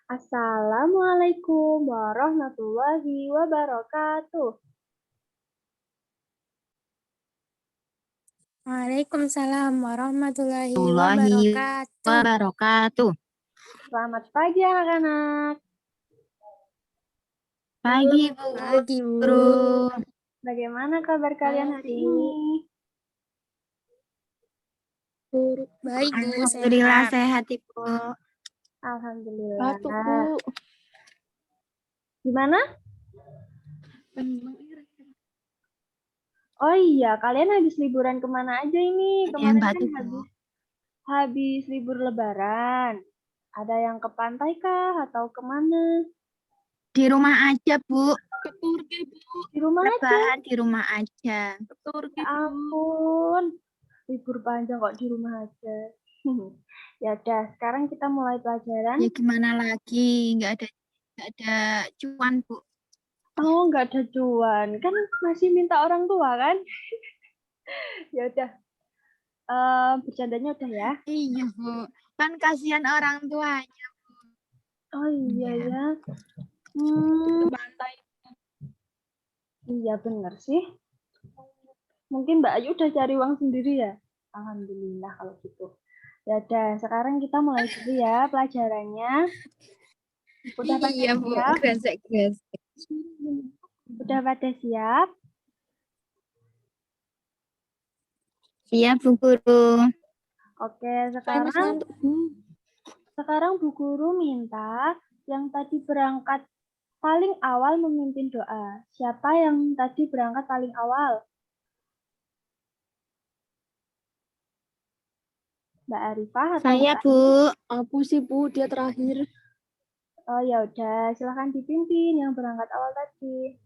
Assalamualaikum warahmatullahi wabarakatuh. Waalaikumsalam warahmatullahi Warahmatullahi wabarakatuh. wabarakatuh. Selamat pagi anak-anak. Pagi, Bu Pagi, Bu. Guru. Bagaimana kabar kalian hari ini? Baik, Bu. Alhamdulillah Sehat. sehat, Ibu. Alhamdulillah. Bu. Gimana? Oh iya, kalian habis liburan kemana aja ini? Ada yang Kemarin kan batuk, Bu. habis libur lebaran. Ada yang ke pantai kah atau kemana? Di rumah aja, Bu. Di rumah aja. Lebaran di rumah aja. Ya ampun, libur panjang kok di rumah aja. Ya udah, sekarang kita mulai pelajaran. Ya gimana lagi? Nggak ada cuan, Bu. Oh, nggak ada cuan. Kan masih minta orang tua kan? Ya udah. Bercandanya udah ya. Iya, Bu. Kan kasihan orang tuanya. Oh iya ya. Iya bener sih. Mungkin Mbak Ayu udah cari uang sendiri ya. Alhamdulillah kalau gitu. Ya udah, sekarang kita mulai dulu ya pelajarannya. Udah pada Iya, Bu. siap? Gresek-gresek. Udah pada siap? Iya, Bu Guru. Oke, sekarang Bu Guru minta yang tadi berangkat paling awal memimpin doa. Siapa yang tadi berangkat paling awal? Mbak Arifah atau Saya, Mbak? Bu. Aku sih, Bu. Dia terakhir. Oh ya udah, silahkan dipimpin yang berangkat awal tadi.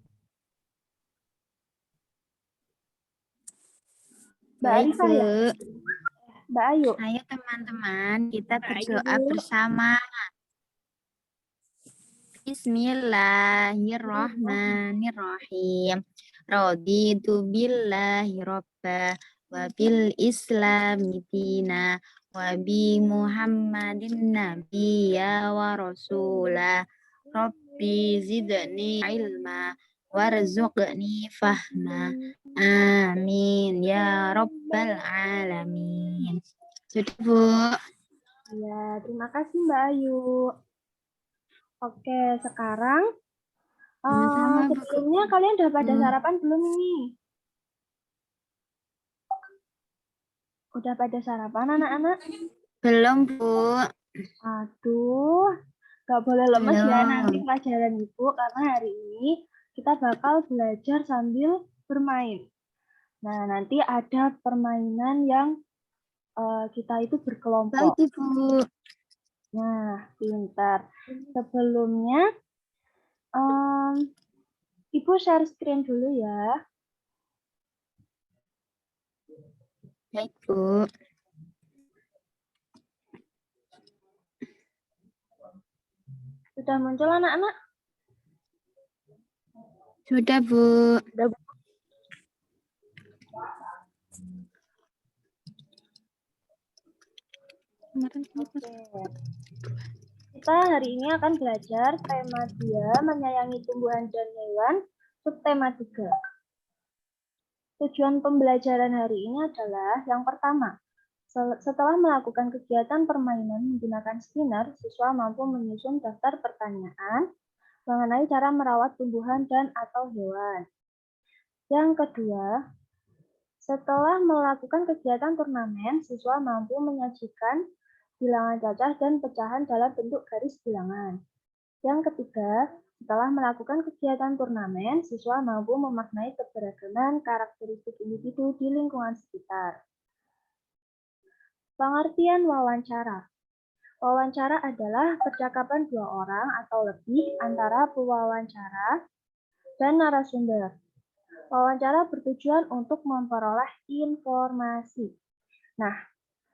Mbak Baik, Arifah Bu. ya? Mbak Ayu. Ayo teman-teman, kita berdoa Bu. bersama. Bismillahirrahmanirrahim. Raditu billahi robba wa bil islami dina wa bi Muhammadin nabiyya wa rasula. Rabbi zidni ilma warzuqni fahma. Amin ya rabbal alamin. Sudah, Bu. Ya, terima kasih Mbak Ayu. Oke, sekarang Sama-sama, Bu. sebelumnya kalian udah pada sarapan belum ini? Udah pada sarapan anak-anak? Belum, Bu. Aduh, gak boleh lemes ya Belum. nanti pelajaran Ibu, karena hari ini kita bakal belajar sambil bermain. Nah, nanti ada permainan yang kita itu berkelompok. Baik, Ibu. Nah, pintar. Sebelumnya, Ibu share screen dulu ya. Baik, Bu. Sudah muncul anak-anak? Sudah, Bu. Oke. Kita hari ini akan belajar tema 2, menyayangi tumbuhan dan hewan, subtema 3. Tujuan pembelajaran hari ini adalah yang pertama, setelah melakukan kegiatan permainan menggunakan spinner, siswa mampu menyusun daftar pertanyaan mengenai cara merawat tumbuhan dan atau hewan. Yang kedua, setelah melakukan kegiatan turnamen, siswa mampu menyajikan bilangan cacah dan pecahan dalam bentuk garis bilangan. Yang ketiga, setelah melakukan kegiatan turnamen, siswa mampu memaknai keberagaman karakteristik individu di lingkungan sekitar. Pengertian wawancara. Wawancara adalah percakapan dua orang atau lebih antara pewawancara dan narasumber. Wawancara bertujuan untuk memperoleh informasi. Nah,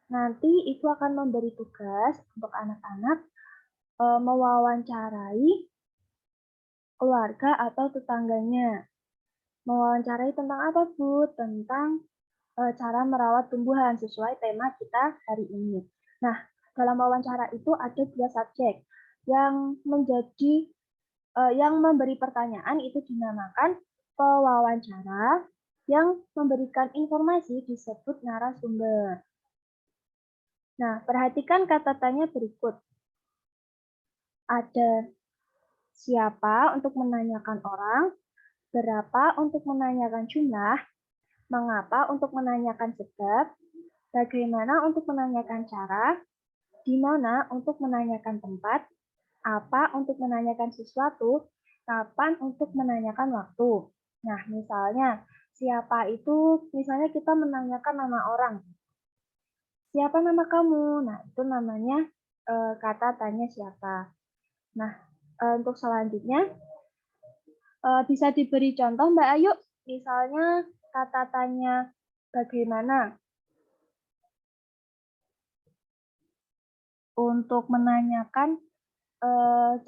nanti Ibu akan memberi tugas untuk anak-anak mewawancarai keluarga atau tetangganya. Mewawancarai tentang apa, Bu? Tentang cara merawat tumbuhan sesuai tema kita hari ini. Nah, dalam wawancara itu ada 2 subjek. Yang memberi pertanyaan itu dinamakan pewawancara, yang memberikan informasi disebut narasumber. Nah, perhatikan kata tanya berikut. Ada siapa untuk menanyakan orang, berapa untuk menanyakan jumlah, mengapa untuk menanyakan sebab, bagaimana untuk menanyakan cara, di mana untuk menanyakan tempat, apa untuk menanyakan sesuatu, kapan untuk menanyakan waktu. Nah, misalnya, siapa itu, misalnya kita menanyakan nama orang. Siapa nama kamu? Nah, itu namanya kata tanya siapa. Nah, untuk selanjutnya, bisa diberi contoh Mbak Ayu, misalnya kata tanya bagaimana. Untuk menanyakan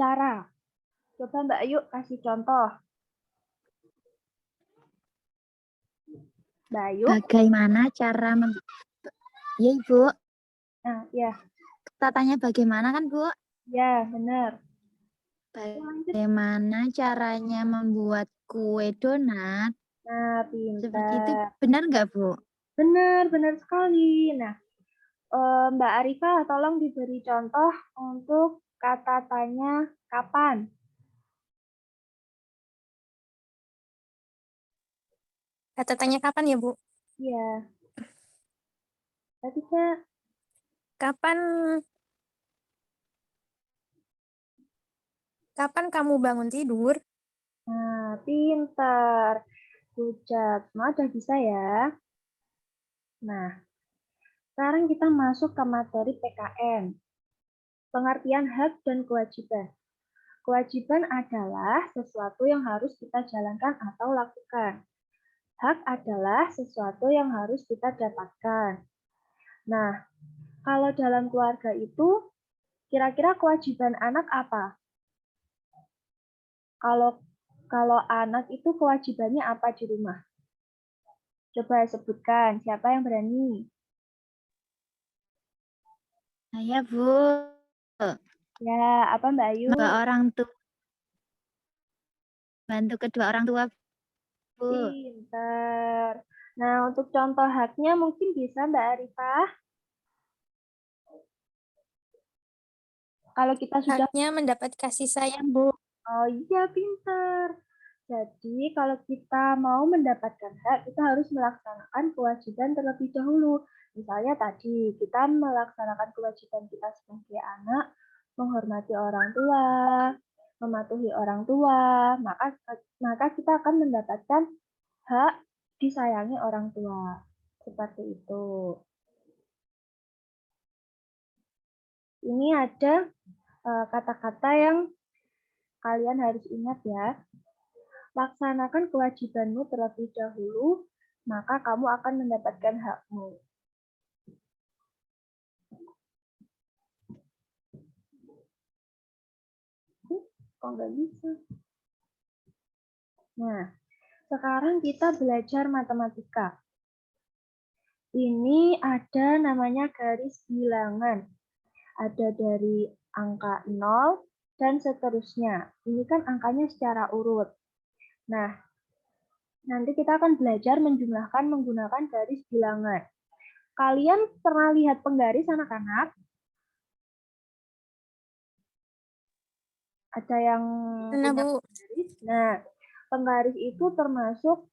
cara. Coba Mbak Ayu kasih contoh. Mbak Ayu. Bagaimana cara Ya, Ibu. Nah, ya. Tanya bagaimana kan, Bu? Ya, benar. Bagaimana caranya membuat kue donat? Nah, Seperti itu pintar. benar nggak, Bu? Benar sekali. Nah, Mbak Arifah, tolong diberi contoh untuk kata tanya kapan. Kata tanya kapan ya, Bu? Iya. Tadi Kak. Kapan kamu bangun tidur? Nah, pintar. Ucap. Semua udah bisa ya. Nah, sekarang kita masuk ke materi PKN. Pengertian hak dan kewajiban. Kewajiban adalah sesuatu yang harus kita jalankan atau lakukan. Hak adalah sesuatu yang harus kita dapatkan. Nah, kalau dalam keluarga itu, kira-kira kewajiban anak apa? Kalau anak itu kewajibannya apa di rumah? Coba sebutkan, siapa yang berani? Saya, Bu. Ya, apa Mbak Ayu? Bantu kedua orang tua, Bu. Pintar. Nah, untuk contoh haknya mungkin bisa Mbak Arifah. Kalau kita sudah... Haknya mendapat kasih sayang, Bu. Oh iya, pintar. Jadi, kalau kita mau mendapatkan hak, kita harus melaksanakan kewajiban terlebih dahulu. Misalnya tadi, kita melaksanakan kewajiban kita sebagai anak, menghormati orang tua, mematuhi orang tua, maka kita akan mendapatkan hak disayangi orang tua. Seperti itu. Ini ada kata-kata yang kalian harus ingat ya. Laksanakan kewajibanmu terlebih dahulu, maka kamu akan mendapatkan hakmu. Kok nggak bisa? Nah, sekarang kita belajar matematika. Ini ada namanya garis bilangan. Ada dari angka 0 dan seterusnya. Ini kan angkanya secara urut. Nah, nanti kita akan belajar menjumlahkan menggunakan garis bilangan. Kalian pernah lihat penggaris anak-anak? Ada yang punya penggaris? Nah, penggaris itu termasuk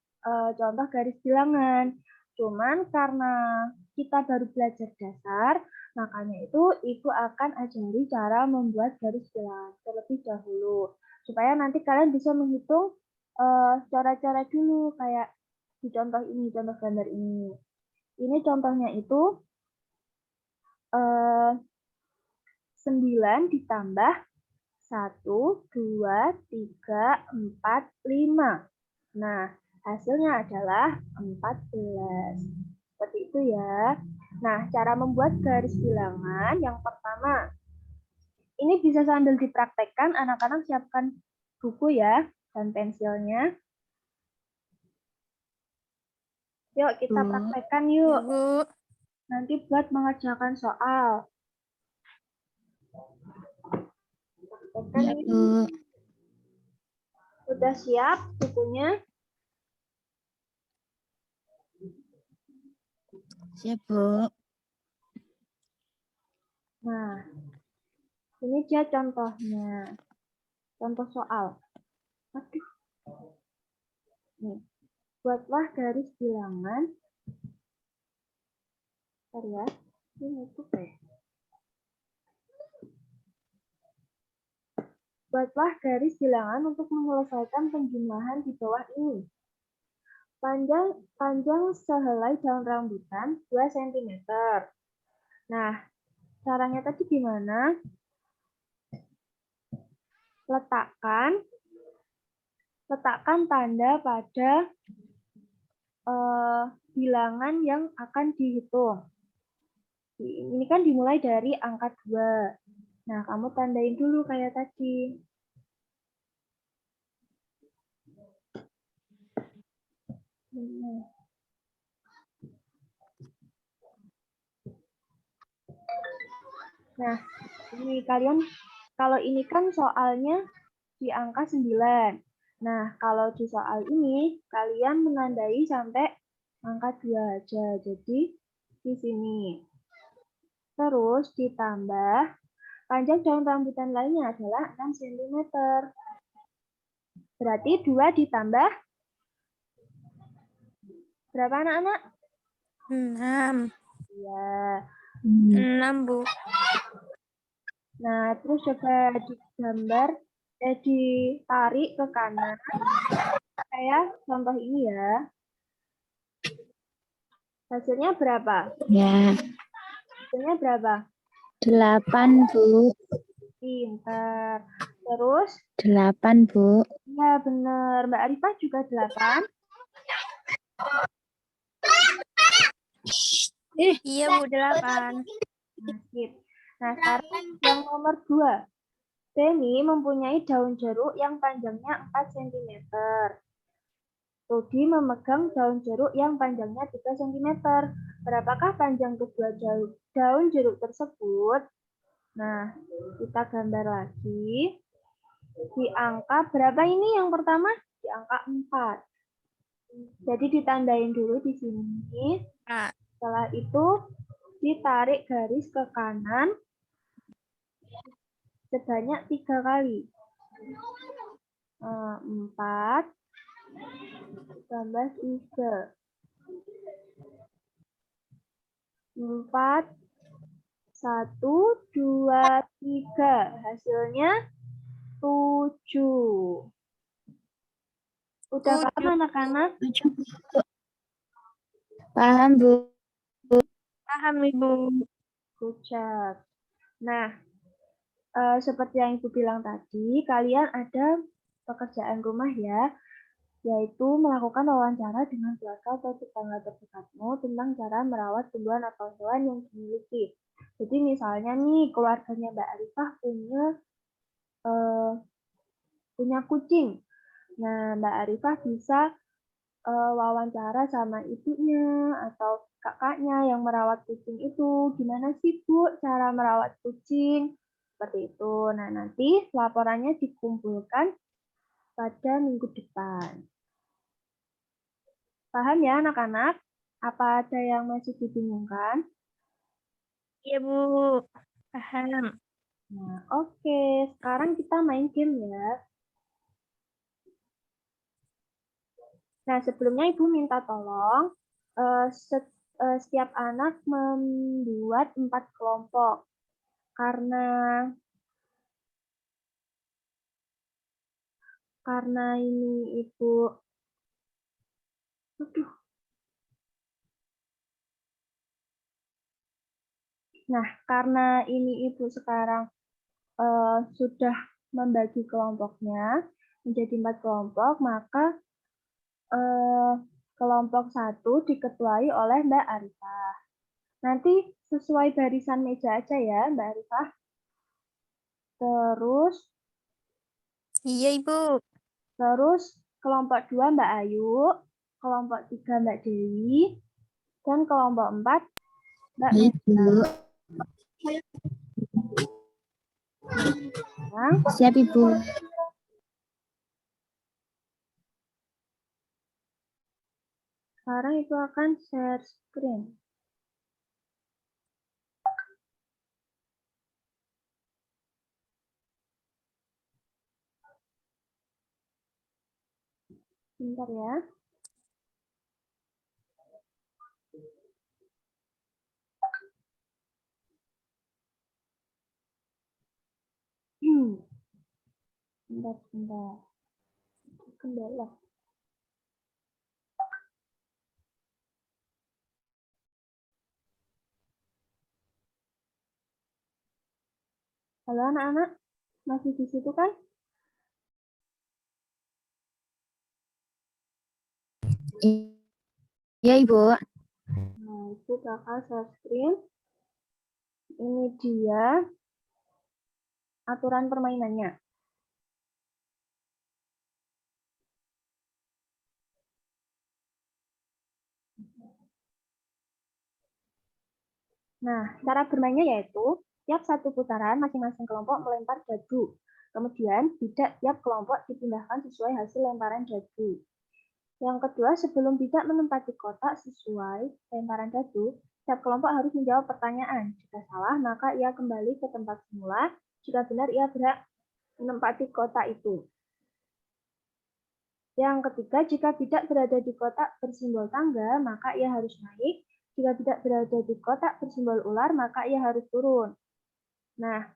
contoh garis bilangan. Cuman karena kita baru belajar dasar, makanya itu Ibu akan ajari cara membuat garis bilangan terlebih dahulu. Supaya nanti kalian bisa menghitung cara-cara dulu, kayak di contoh ini, contoh gambar ini. Ini contohnya itu 9 ditambah 1, 2, 3, 4, 5. Nah, hasilnya adalah 14. Seperti itu ya. Nah, cara membuat garis bilangan yang pertama. Ini bisa sambil dipraktekkan, anak-anak siapkan buku ya, dan pensilnya. Yuk, kita praktekkan yuk. Bu. Nanti buat mengerjakan soal. Kan Ya, Bu. udah siap bukunya? Siap, Bu. Nah, ini dia contohnya. Contoh soal. Aduh. Nih, buatlah garis bilangan. Bentar ya. Ini tuh kayak. Buatlah garis bilangan untuk menyelesaikan penjumlahan di bawah ini. Panjang sehelai daun rambutan 2 cm. Nah, caranya tadi gimana? Letakkan tanda pada bilangan yang akan dihitung. Ini kan dimulai dari angka 2. Nah, kamu tandain dulu kayak tadi. Nah, ini kalian, kalau ini kan soalnya di angka 9. Nah, kalau di soal ini, kalian menandai sampai angka 2 aja. Jadi, di sini. Terus ditambah, panjang daun rambutan lainnya adalah 6 cm. Berarti 2 ditambah berapa anak-anak? 6. Ya. 6, Bu. Nah, terus coba digambar, ditarik ke kanan. Kayak contoh ini ya. Hasilnya berapa? Ya. Hasilnya berapa? 8, Bu. Pintar. Terus? 8, Bu. Ya, benar. Mbak Arifah juga 8. Iya, Bu, 8. Nah, sekarang yang nomor 2. Denny mempunyai daun jeruk yang panjangnya 4 cm. Rudi memegang daun jeruk yang panjangnya 3 cm. Berapakah panjang kedua daun jeruk tersebut? Nah, kita gambar lagi. Di angka berapa ini yang pertama? Di angka 4. Jadi ditandain dulu di sini. Setelah itu ditarik garis ke kanan sebanyak 3 kali. 4 tambah 3. 4, 1, 2, 3. Hasilnya 7. Udah paham anak-anak? Paham, Bu. Paham, Ibu. Ucap. Nah, seperti yang Ibu bilang tadi, kalian ada pekerjaan rumah ya, yaitu melakukan wawancara dengan keluarga atau tetangga terdekatmu tentang cara merawat tumbuhan atau hewan yang dimiliki. Jadi misalnya nih, keluarganya Mbak Arifah punya kucing. Nah, Mbak Arifah bisa wawancara sama ibunya atau kakaknya yang merawat kucing itu. Gimana sih, Bu, cara merawat kucing? Seperti itu. Nah, nanti laporannya dikumpulkan pada minggu depan. Paham ya, anak-anak? Apa ada yang masih dibingungkan? Iya, Bu. Paham. Nah, oke. Sekarang kita main game ya. Nah, sebelumnya Ibu minta tolong setiap anak membuat 4 kelompok. Karena ini Ibu karena ini Ibu sekarang sudah membagi kelompoknya menjadi 4 kelompok, maka kelompok 1 diketuai oleh Mbak Arifah. Nanti sesuai barisan meja aja ya, Mbak Arifah. Iya, Ibu. Terus kelompok 2 Mbak Ayu, kelompok 3 Mbak Dewi, dan kelompok 4 Mbak Meta. sekarang Siap, Ibu. Sekarang itu akan share screen. Bentar ya. Bentar. Kendala. Halo anak-anak, masih di situ kan? Iya, Ibu. Nah, itu bakal share screen. Ini dia aturan permainannya. Nah, cara bermainnya yaitu tiap satu putaran masing-masing kelompok melempar dadu. Kemudian bidak tiap kelompok dipindahkan sesuai hasil lemparan dadu. Yang kedua, sebelum bidak menempati kotak sesuai lemparan dadu, tiap kelompok harus menjawab pertanyaan. Jika salah, maka ia kembali ke tempat semula. Jika benar, ia berhak menempati kotak itu. Yang ketiga, jika bidak berada di kotak bersimbol tangga, maka ia harus naik. Jika tidak berada di kotak bersimbol ular, maka ia harus turun. Nah,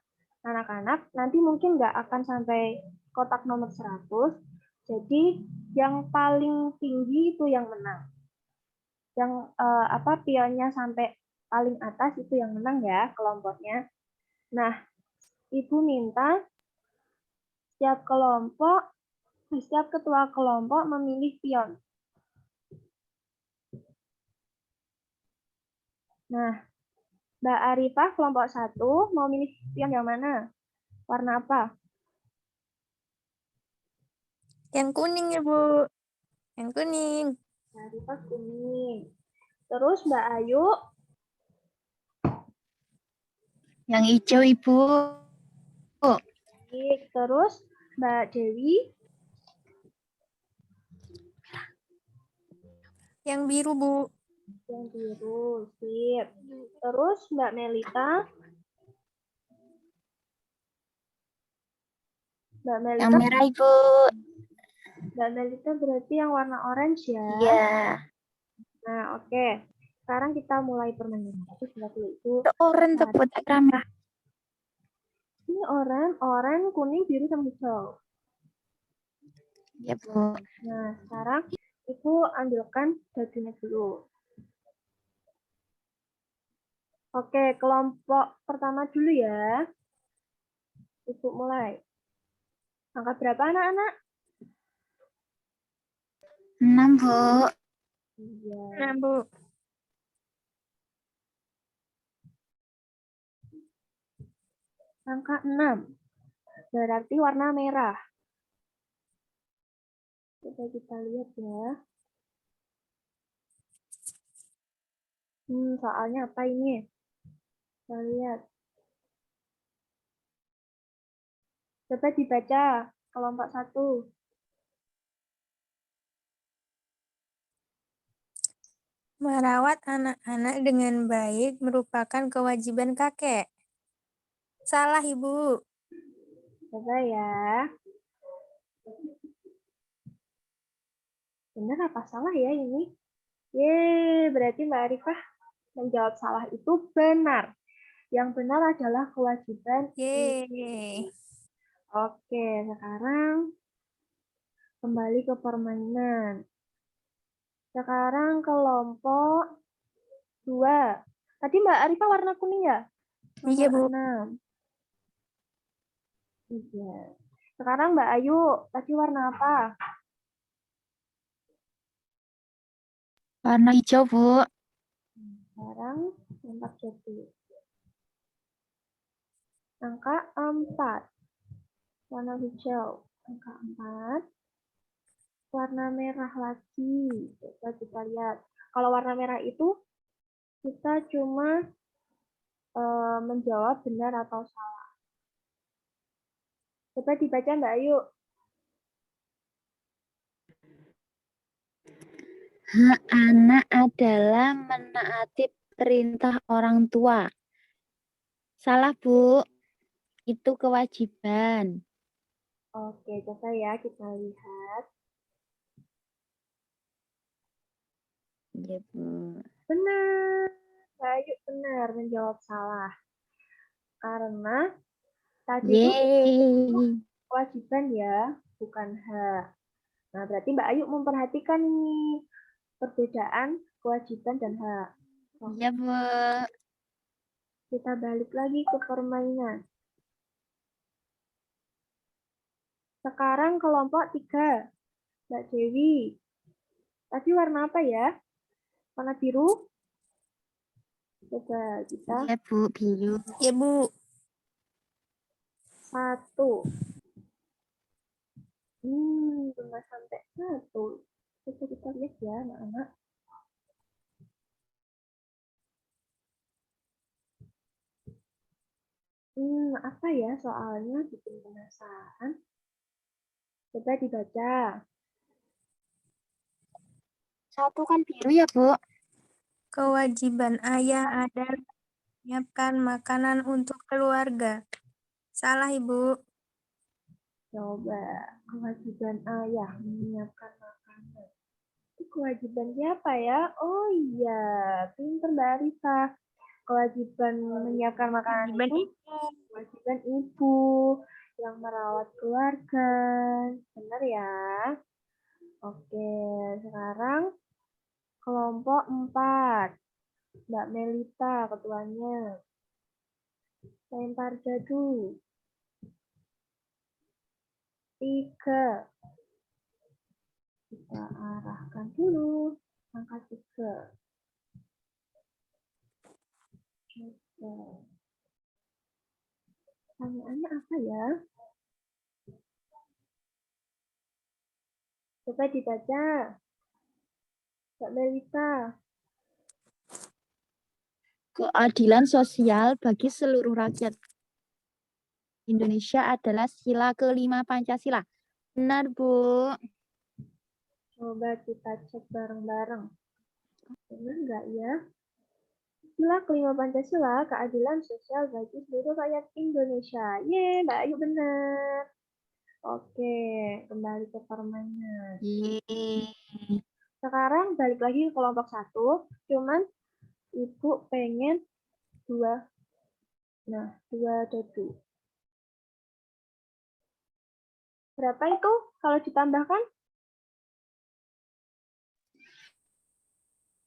anak-anak, nanti mungkin nggak akan sampai kotak nomor 100. Jadi, yang paling tinggi itu yang menang. Yang pionnya sampai paling atas itu yang menang ya, kelompoknya. Nah, Ibu minta setiap ketua kelompok memilih pion. Nah, Mbak Arifah kelompok 1 mau milih pion yang mana? Warna apa? Yang kuning ya, Bu. Yang kuning. Mbak Arifah kuning. Terus Mbak Ayu? Yang hijau, Ibu. Terus Mbak Dewi? Yang biru, Bu. Yang biru, sip. Terus Mbak Melita? Mbak Melita? Yang merah, Ibu. Mbak Melita berarti yang warna orange ya? Iya. Nah, oke. Sekarang kita mulai permainan. Tapi sebelah itu. Orange tuh buat merah. Ini oranye, kuning, biru, sama hijau. Ya, Bu. Nah, sekarang Ibu ambilkan dadunya dulu. Oke, kelompok pertama dulu ya. Ibu mulai. Angka berapa anak-anak? 6, Bu. Iya. Nah, Bu. Angka 6. Berarti warna merah. Coba kita lihat ya. Soalnya apa ini? Kita lihat. Coba dibaca kelompok 1. Merawat anak-anak dengan baik merupakan kewajiban kakek. Salah, Ibu. Coba ya. Benar apa salah ya ini? Berarti Mbak Arifah menjawab salah itu benar. Yang benar adalah kewajiban. Yeay. Oke, sekarang kembali ke permainan. Sekarang kelompok 2. Tadi Mbak Arifah warna kuning ya? Iya, Bu. 6. Iya. Sekarang Mbak Ayu, tadi warna apa? Warna hijau, Bu. Sekarang lempar jatuh. Angka 4. Warna hijau. Angka 4. Warna merah lagi. Coba kita lihat. Kalau warna merah itu kita cuma menjawab benar atau salah. Coba dibaca Mbak Ayu. Hak anak adalah menaati perintah orang tua. Salah, Bu. Itu kewajiban. Oke, coba ya kita lihat. Iya, Bu. Benar. Mbak Ayu benar menjawab salah. Karena tadi itu Yeay. kewajiban ya, bukan hak. Nah, berarti Mbak Ayu memperhatikan nih perbedaan kewajiban dan hak. Iya, Bu. Kita balik lagi ke permainan. Sekarang kelompok 3. Mbak Dewi. Tadi warna apa ya? Warna biru? Coba kita Iya, Bu. Biru. Ya, Bu. 1. Cuma sampai 1. Coba kita lihat ya, anak-anak. Apa ya soalnya bikin penasaran? Coba dibaca. 1 kan biru ya, Bu? Kewajiban ayah adalah menyiapkan makanan untuk keluarga. Salah, Ibu. Coba, kewajiban ayah menyiapkan makanan. Itu kewajiban siapa ya? Oh iya, pinter Mbak Arifah. Kewajiban menyiapkan makanan Kewajiban itu Ibu. kewajiban ibu yang merawat keluarga. Benar ya? Oke, sekarang kelompok 4. Mbak Melita ketuanya. Lempar jadu. 3. Kita arahkan dulu. Angka 3. Oke. Pertanyaannya apa ya? Coba dibaca. Mbak Melita. Keadilan sosial bagi seluruh rakyat Indonesia adalah sila kelima Pancasila. Benar, Bu. Coba kita cek bareng-bareng. Benar nggak ya? Sila kelima Pancasila, keadilan sosial bagi seluruh rakyat Indonesia. Yeay, Mbak Ayu benar. Oke, kembali ke permainan. Yeay. Sekarang balik lagi ke kelompok 1, cuman Ibu pengen 2. Nah, 2 dadu. Berapa itu kalau ditambahkan?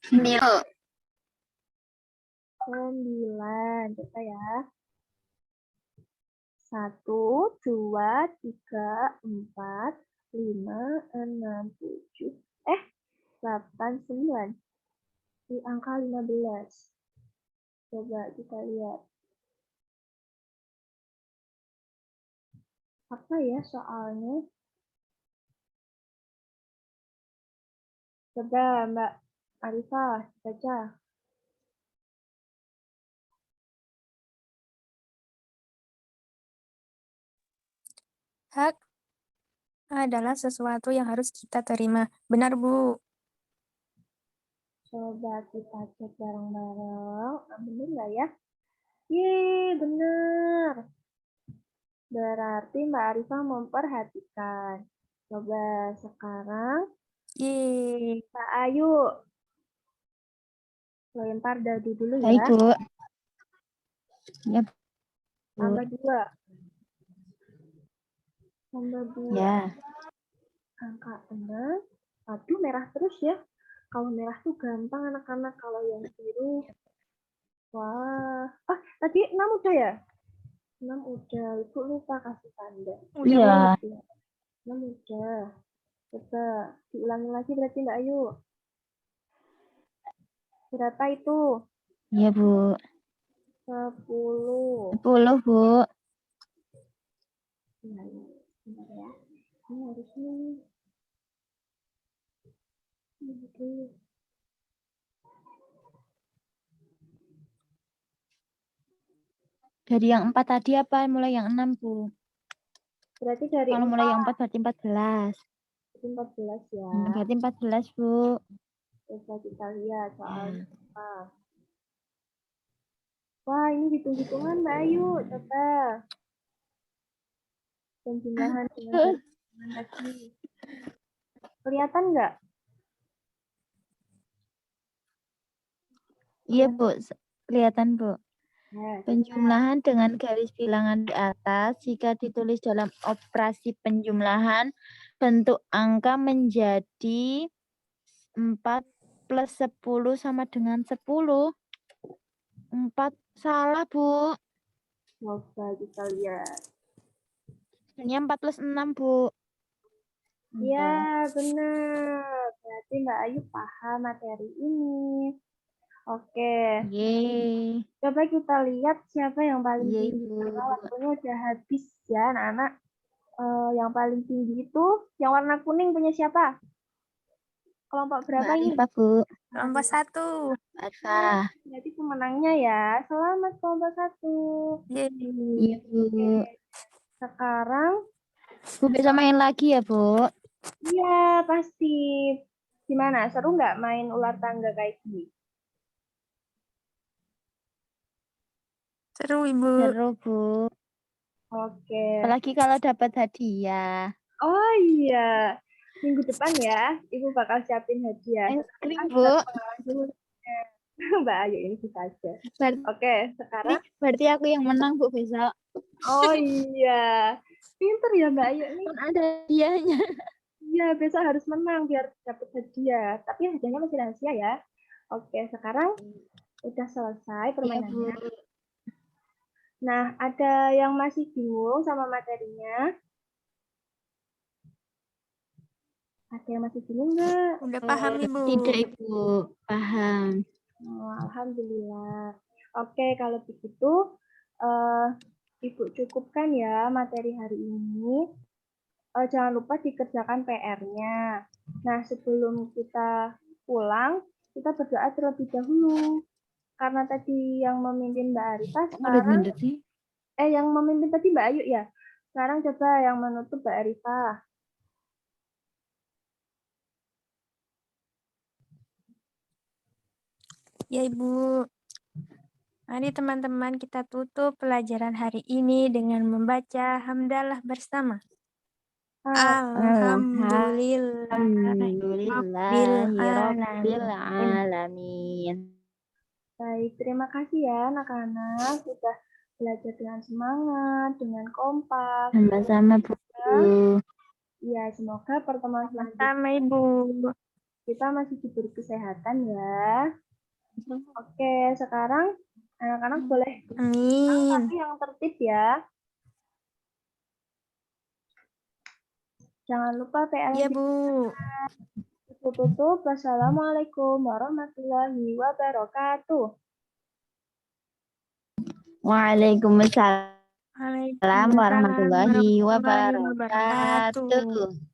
9. 9. Coba ya. 1, 2, 3, 4, 5, 6, 7. 8, 9. Di angka 15. Coba kita lihat. Apa ya soalnya? Coba Mbak Arifah baca. Hak adalah sesuatu yang harus kita terima. Benar, Bu. Coba kita cek bareng-bareng. Bener nggak ya? Yeay, bener. Berarti Mbak Arifah memperhatikan. Coba sekarang Yeay. Mbak Ayu lempar dadu dulu Baik, ya. Bu. Ya, Bu. Tambah 2. Tambah 2. Ya. Angka 6. Aduh, merah terus ya. Kalau merah tuh gampang anak-anak. Kalau yang biru, wah. Tadi 6 udah ya? 6 udah. Ibu lupa kasih tanda. Iya. 6 udah. Coba diulangi lagi berarti Mbak Ayu. Berapa itu? Iya, Bu. 10. 10, Bu. Nah, bentar ya. Ini harusnya ini. Dari yang 4 tadi apa? Mulai yang 6, Bu. Berarti dari Kalau mulai 4 yang 4 berarti 14. jadi 14 ya. Berarti 14, Bu. Coba kita lihat Ya. soalnya. Wah, ini hitung-hitungan Mbak Ayu. Coba. Penjumlahan dengan garis bilangan tadi. Kelihatan nggak? Iya, Bu. Kelihatan, Bu. Nah, Penjumlahan dengan garis bilangan di atas, jika ditulis dalam operasi penjumlahan, bentuk angka menjadi 4 plus 10 sama dengan 10. 4 salah, Bu. coba kita lihat. Ini 4 plus 6, Bu. Ya, benar. Berarti Mbak Ayu paham materi ini. Oke, Yeay. coba kita lihat siapa yang paling Yeay, tinggi. Bu. Karena waktunya udah habis ya, anak-anak. Yang paling tinggi itu yang warna kuning punya siapa? Kelompok berapa Mbak ini? Arifah, Bu. Kelompok 1. Arifah. Berarti pemenangnya ya. Selamat kelompok 1. Yeay. Iya, Bu. Sekarang, Bu bisa main lagi ya, Bu? iya pasti. Gimana? Seru nggak main ular tangga kayak gini? Seru, Ibu. Seru, Bu. Oke. Apalagi kalau dapat hadiah. Oh iya. Minggu depan ya, Ibu bakal siapin hadiah. Es krim, Sekarang Bu. kita pengalaman dulu. Mbak Ayu ini bisa aja. Oke, sekarang. Berarti aku yang menang, Bu, besok. Oh iya. Pinter ya Mbak Ayu nih. Kan ada hadiahnya. Iya, besok harus menang biar dapat hadiah. Tapi hadiahnya masih rahasia ya. Oke, sekarang udah selesai Iya, Bu. permainannya. Nah, ada yang masih bingung sama materinya? Ada yang masih bingung nggak? Udah paham, Ibu. Tidak, Ibu. Paham. Oh, alhamdulillah. Oke, kalau begitu, Ibu cukupkan ya materi hari ini. Jangan lupa dikerjakan PR-nya. Nah, sebelum kita pulang, kita berdoa terlebih dahulu. Karena tadi yang memimpin Mbak Arifah, sekarang, sih? yang memimpin tadi Mbak Ayu ya. Sekarang coba yang menutup Mbak Arifah. Ya, Ibu. Mari teman-teman kita tutup pelajaran hari ini dengan membaca hamdalah bersama. Alhamdulillah. Alhamdulillahirabbil alamin. Baik, terima kasih ya anak-anak sudah belajar dengan semangat, dengan kompak. Sama-sama, Bu. Ya, semoga pertemuan selanjutnya Sama, Ibu. kita masih diberi kesehatan ya. Oke, sekarang anak-anak boleh Amin. tapi yang tertib ya. Jangan lupa PR. Iya, Bu. Tutup. Wassalamualaikum warahmatullahi wabarakatuh. Waalaikumsalam Waalaikumsalam warahmatullahi warahmatullahi wabarakatuh. wabarakatuh.